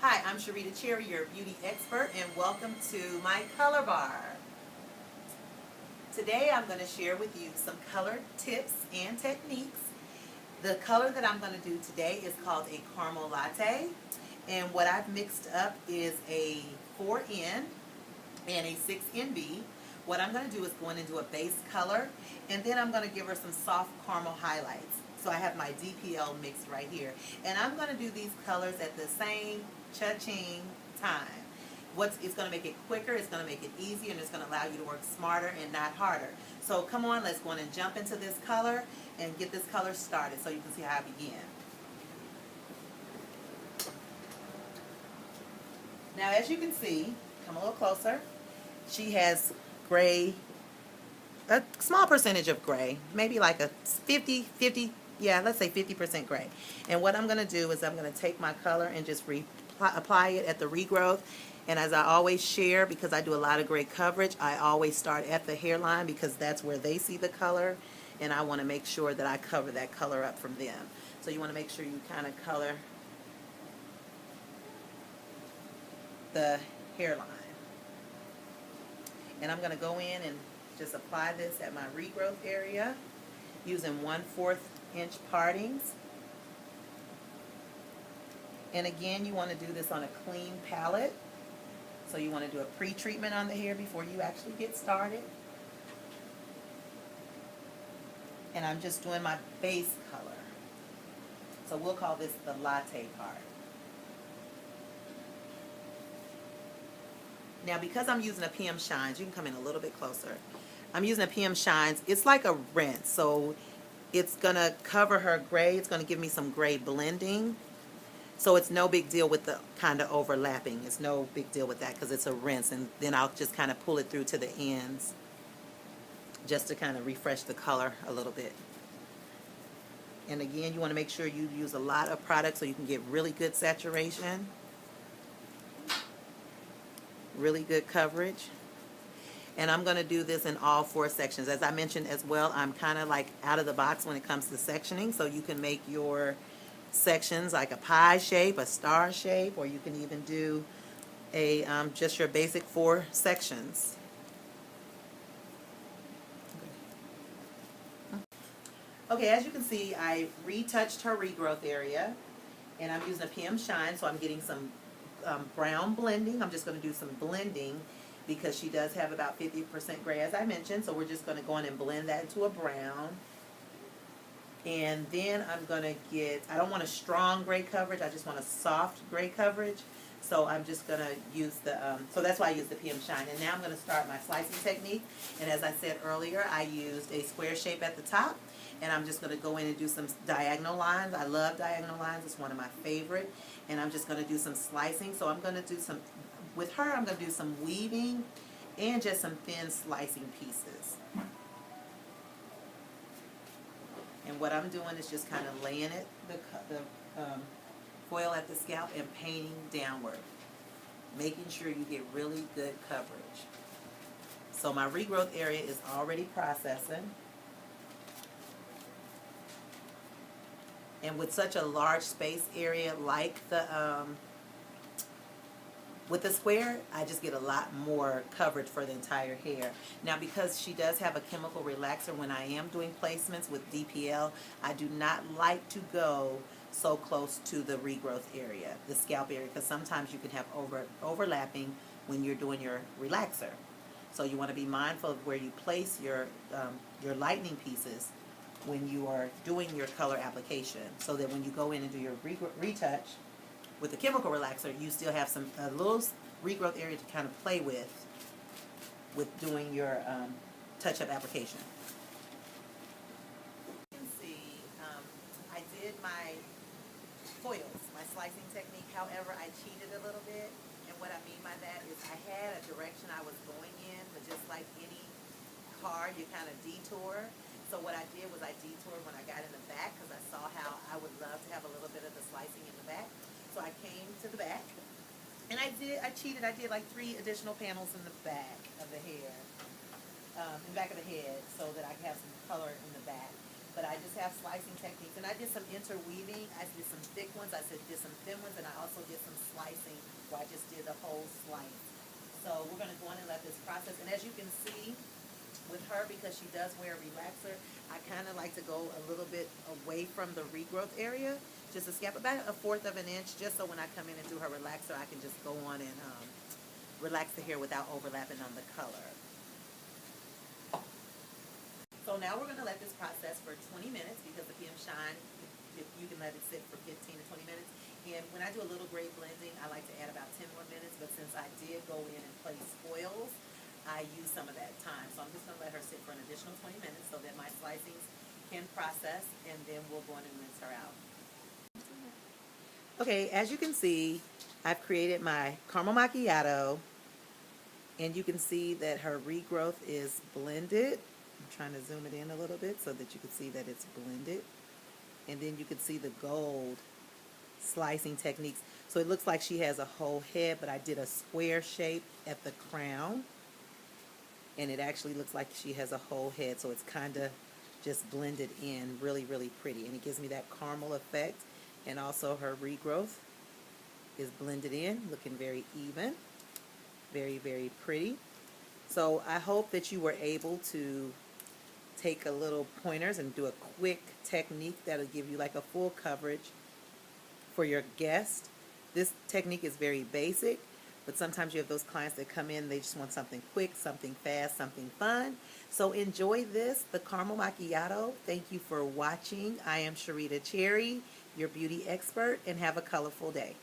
Hi, I'm Sherita Cherry, your beauty expert, and welcome to my color bar. Today I'm going to share with you some color tips and techniques. The color that I'm going to do today is called a Caramel Latte, and what I've mixed up is a 4N and a 6NB. What I'm going to do is go in and do a base color, and then I'm going to give her some soft caramel highlights. So I have my DPL mixed right here. And I'm going to do these colors at the same cha-ching time. It's going to make it quicker, it's going to make it easier, and it's going to allow you to work smarter and not harder. So come on, let's go in and jump into this color and get this color started so you can see how I begin. Now as you can see, come a little closer, she has gray, a small percentage of gray, maybe like a 50, yeah, let's say 50% gray. And what I'm going to do is I'm going to take my color and just apply it at the regrowth. And as I always share, because I do a lot of gray coverage, I always start at the hairline because that's where they see the color. And I want to make sure that I cover that color up from them. So you want to make sure you kind of color the hairline. And I'm going to go in and just apply this at my regrowth area using 1/4 inch partings. And again, you want to do this on a clean palette. So you want to do a pre-treatment on the hair before you actually get started. And I'm just doing my base color. So we'll call this the latte part. Now because I'm using a PM Shines, you can come in a little bit closer. I'm using a PM Shines. It's like a rinse, so it's going to cover her gray. It's going to give me some gray blending. So it's no big deal with the kind of overlapping. It's no big deal with that because it's a rinse. And then I'll just kind of pull it through to the ends just to kind of refresh the color a little bit. And again, you want to make sure you use a lot of product so you can get really good saturation, really good coverage. And I'm going to do this in all 4 sections. As I mentioned as well, I'm kind of like out of the box when it comes to sectioning, so you can make your sections like a pie shape, a star shape, or you can even do a just your basic 4 sections. Okay, as you can see, I retouched her regrowth area, and I'm using a PM Shine, so I'm getting some brown blending. I'm just going to do some blending because she does have about 50% gray, as I mentioned, so we're just going to go in and blend that into a brown. And then I'm going to get, I don't want a strong gray coverage, I just want a soft gray coverage. So I'm just going to use the, so that's why I use the PM Shine. And now I'm going to start my slicing technique. And as I said earlier, I used a square shape at the top. And I'm just going to go in and do some diagonal lines. I love diagonal lines, it's one of my favorite. And I'm just going to do some slicing. So I'm going to do some, with her I'm going to do some weaving and just some thin slicing pieces. And what I'm doing is just kind of laying it, the foil at the scalp and painting downward, making sure you get really good coverage. So my regrowth area is already processing. And with such a large space area like the with the square, I just get a lot more coverage for the entire hair. Now because she does have a chemical relaxer when I am doing placements with DPL, I do not like to go so close to the regrowth area, the scalp area, because sometimes you can have overlapping when you're doing your relaxer. So you want to be mindful of where you place your lightening pieces when you are doing your color application, so that when you go in and do your retouch with the chemical relaxer, you still have some a little regrowth area to kind of play with doing your touch-up application. You can see I did my foils, my slicing technique. However, I cheated a little bit, and what I mean by that is I had a direction I was going in, but just like any car, you kind of detour. So what I did was I detoured when I got in the back because I saw how I would love to have a little bit of the slicing in the back. So I came to the back, and I cheated. I did like 3 additional panels in the back of the hair, in the back of the head, so that I could have some color in the back. But I just have slicing techniques, and I did some interweaving. I did some thick ones, I did some thin ones, and I also did some slicing just did the whole slice. So we're going to go in and let this process. And as you can see with her, because she does wear a relaxer, I kind of like to go a little bit away from the regrowth area, just a scalp, about 1/4 of an inch, just so when I come in and do her relaxer, I can just go on and relax the hair without overlapping on the color. So now we're going to let this process for 20 minutes because the PM Shine, you can let it sit for 15 to 20 minutes. And when I do a little gray blending, I like to add about 10 more minutes, but since I did go in and place foils, I use some of that time. So I'm just going to let her sit for an additional 20 minutes so that my slicings can process, and then we'll go in and rinse her out. Okay, as you can see, I've created my caramel macchiato, and you can see that her regrowth is blended. I'm trying to zoom it in a little bit so that you can see that it's blended. And then you can see the gold slicing techniques. So it looks like she has a whole head, but I did a square shape at the crown. And it actually looks like she has a whole head. So it's kind of just blended in really, really pretty. And it gives me that caramel effect. And also her regrowth is blended in, looking very even. Very, very pretty. So I hope that you were able to take a little pointers and do a quick technique that'll give you like a full coverage for your guest. This technique is very basic, but sometimes you have those clients that come in, they just want something quick, something fast, something fun. So enjoy this, the caramel macchiato. Thank you for watching. I am Sherita Cherry, your beauty expert, and have a colorful day.